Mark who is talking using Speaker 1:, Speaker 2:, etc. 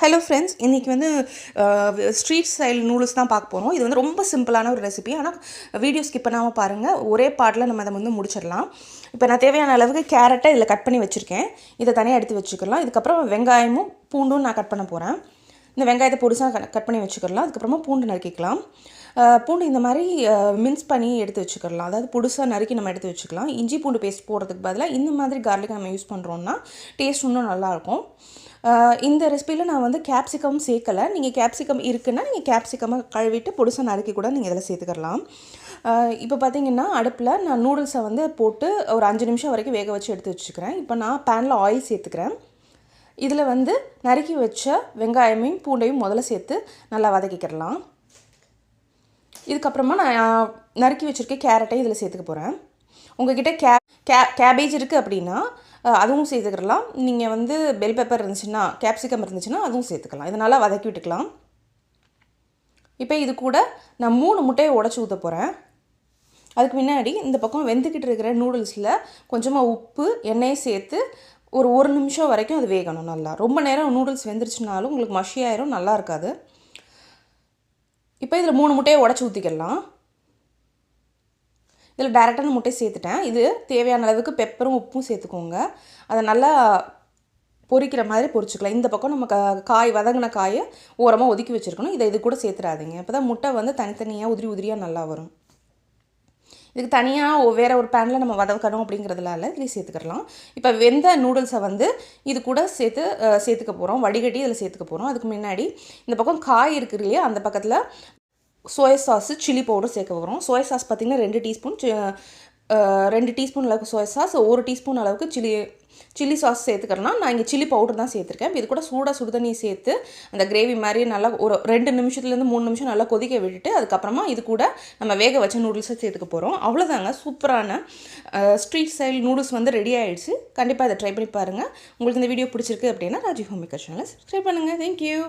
Speaker 1: Hello friends, இன்றைக்கி வந்து street style noodles தான் பார்க்க போகிறோம். இது வந்து ரொம்ப சிம்பிளான ஒரு ரெசிபி. ஆனால் வீடியோ ஸ்கிப் பண்ணாமல் பாருங்கள். ஒரே பாட்டில் நம்ம அதை வந்து முடிச்சிடலாம். இப்போ நான் தேவையான அளவுக்கு கேரட்டை இதில் கட் பண்ணி வச்சுருக்கேன். இதை தனியாக எடுத்து வச்சுக்கலாம். இதுக்கப்புறம் வெங்காயமும் பூண்டும் நான் கட் பண்ண போகிறேன். இந்த வெங்காயத்தை பொடிசாக கட் பண்ணி வச்சுக்கலாம். அதுக்கப்புறமா பூண்டு நறுக்கிக்கலாம். பூண்டு இந்த மாதிரி மின்ஸ் பண்ணி எடுத்து வச்சுக்கலாம். அதாவது பொடிசாக நறுக்கி நம்ம எடுத்து வச்சுக்கலாம். இஞ்சி பூண்டு பேஸ்ட் போடுறதுக்கு பதிலாக இந்த மாதிரி கார்லிக் நம்ம யூஸ் பண்ணுறோன்னா டேஸ்ட் இன்னும் நல்லாயிருக்கும். இந்த ரெசிபியில் நான் வந்து கேப்சிகம் சேர்க்கலை. நீங்கள் கேப்சிகம் இருக்குன்னா நீங்கள் கேப்சிகமை கழுவிட்டு பொடிசாக நறுக்கி கூட நீங்கள் இதில் சேர்த்துக்கலாம். இப்போ பார்த்தீங்கன்னா அடுப்பில் நான் நூடுல்ஸை வந்து போட்டு ஒரு 5 நிமிஷம் வரைக்கும் வேக வச்சு எடுத்து வச்சுக்கிறேன். இப்போ நான் பேனில் ஆயில் சேர்த்துக்கிறேன். இதில் வந்து நறுக்கி வச்ச வெங்காயமையும் பூண்டையும் முதல்ல சேர்த்து நல்லா வதக்கிக்கிறலாம். இதுக்கப்புறமா நான் நறுக்கி வச்சுருக்க கேரட்டையும் இதில் சேர்த்துக்க போகிறேன். உங்கள்கிட்ட கேபேஜ் இருக்குது அப்படின்னா அதுவும் சேர்த்துக்கலாம். நீங்கள் வந்து பெல் பெப்பர் இருந்துச்சுன்னா, கேப்சிகம் இருந்துச்சுன்னா அதுவும் சேர்த்துக்கலாம். இதை நல்லா வதக்கி விட்டுக்கலாம். இப்போ இது கூட நான் 3 முட்டையை உடச்சி ஊற்ற போகிறேன். அதுக்கு முன்னாடி இந்த பக்கம் வெந்துக்கிட்டு இருக்கிற நூடுல்ஸில் கொஞ்சமாக உப்பு எண்ணெயை சேர்த்து ஒரு நிமிஷம் வரைக்கும் அது வேகணும். நல்லா ரொம்ப நேரம் நூடுல்ஸ் வெந்துருச்சுனாலும் உங்களுக்கு மஷியாயிரும், நல்லா இருக்காது. இப்போ இதில் 3 முட்டையை உடச்சி ஊற்றிக்கலாம். இதில் டேரெக்டான முட்டை சேர்த்துட்டேன். இது தேவையான அளவுக்கு பெப்பரும் உப்பும் சேர்த்துக்கோங்க. அதை நல்லா பொரிக்கிற மாதிரி பொரிச்சுக்கலாம். இந்த பக்கம் நம்ம காய் வதங்கின காயை ஓரமாக ஒதுக்கி வச்சுருக்கணும். இது கூட சேர்த்துறாதீங்க. அப்போ தான் முட்டை வந்து தனித்தனியாக உதிரியாக நல்லா வரும். இதுக்கு தனியாக வேறு ஒரு பேனில் நம்ம வதக்கணும் அப்படிங்கிறதுனால இதில் சேர்த்துக்கலாம். இப்போ வெந்த நூடுல்ஸை வந்து இது கூட சேர்த்துக்க போகிறோம். வடிகட்டி இதில் சேர்த்துக்க போகிறோம். அதுக்கு முன்னாடி இந்த பக்கம் காய் இருக்குது இல்லையா, அந்த பக்கத்தில் சோயா சாஸு, சில்லி பவுடர் சேர்க்க போகிறோம். சோயா சாஸ் பார்த்திங்கன்னா 2 டீஸ்பூன் அளவுக்கு சோயா சாஸ், 1 டீஸ்பூன் அளவுக்கு சில்லி சாஸ் சேர்த்துக்கிறேன்னா நான் இங்கே சில்லி பவுடர் தான் சேர்த்துருக்கேன். இது கூட சுடுதண்ணி சேர்த்து அந்த கிரேவி மாதிரி நல்லா ஒரு 2 நிமிஷத்துலேருந்து 3 நிமிஷம் நல்லா கொதிக்க விட்டுட்டு அதுக்கப்புறமா இது கூட நம்ம வேக வச்ச நூடுல்ஸை சேர்த்துக்க போகிறோம். அவ்வளோதாங்க, சூப்பரான ஸ்ட்ரீட் ஸ்டைல் நூடுல்ஸ் வந்து ரெடி ஆகிடுச்சு. கண்டிப்பாக இதை ட்ரை பண்ணி பாருங்கள். உங்களுக்கு இந்த வீடியோ பிடிச்சிருக்கு அப்படின்னா ராஜி ஹோம் மேக்கர் சேனலை சப்ஸ்கிரைப் பண்ணுங்கள். தேங்க்யூ.